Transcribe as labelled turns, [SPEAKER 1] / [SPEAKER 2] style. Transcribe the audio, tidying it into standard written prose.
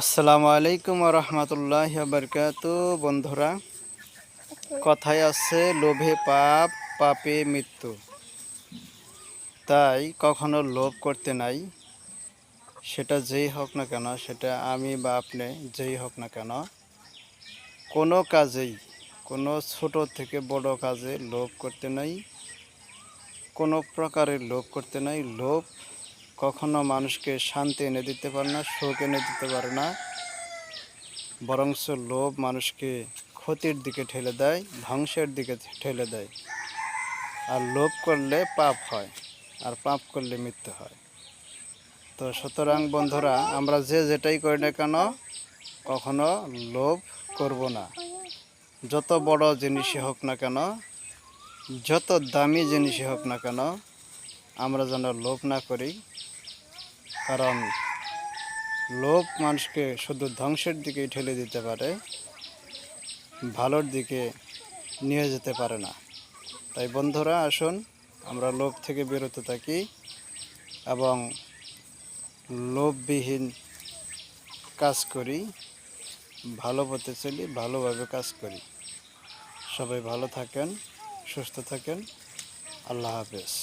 [SPEAKER 1] আসসালামু আলাইকুম ওয়া রাহমাতুল্লাহি ওয়া বারাকাতুহু। বন্ধুরা, কথায় আছে লোভে পাপ, পাপে মৃত্যু। তাই কখনো লোভ করতে নাই। সেটা যেই হোক না কেন, সেটা আমি বা আপনি যেই হোক না কেন, কোনো কাজেই, কোনো ছোট থেকে বড় কাজে লোভ করতে নাই। কোনো প্রকারের লোভ করতে নাই। লোভ কখনো মানুষকে শান্তি এনে দিতে পারে না, সুখ এনে দিতে পারে না। বরঞ্চ লোভ মানুষকে ক্ষতির দিকে ঠেলে দেয়, ধ্বংসের দিকে ঠেলে দেয়। আর লোভ করলে পাপ হয়, আর পাপ করলে মৃত্যু হয়। তো সুতরাং বন্ধুরা, আমরা যে যেটাই করি না কেন, কখনো লোভ করব না। যত বড় জিনিসই হোক না কেন, যত দামি জিনিসই হোক না কেন, আমরা যেন লোভ না করি। কারণ লোভ মানুষকে শুধু ধ্বংসের দিকেই ঠেলে দিতে পারে, ভালোর দিকে নিয়ে যেতে পারে না। তাই বন্ধুরা, আসুন আমরা লোভ থেকে বিরত থাকি এবং লোভবিহীন কাজ করি, ভালো পথে চলি, ভালোভাবে কাজ করি। সবাই ভালো থাকেন, সুস্থ থাকেন। আল্লাহ হাফেজ।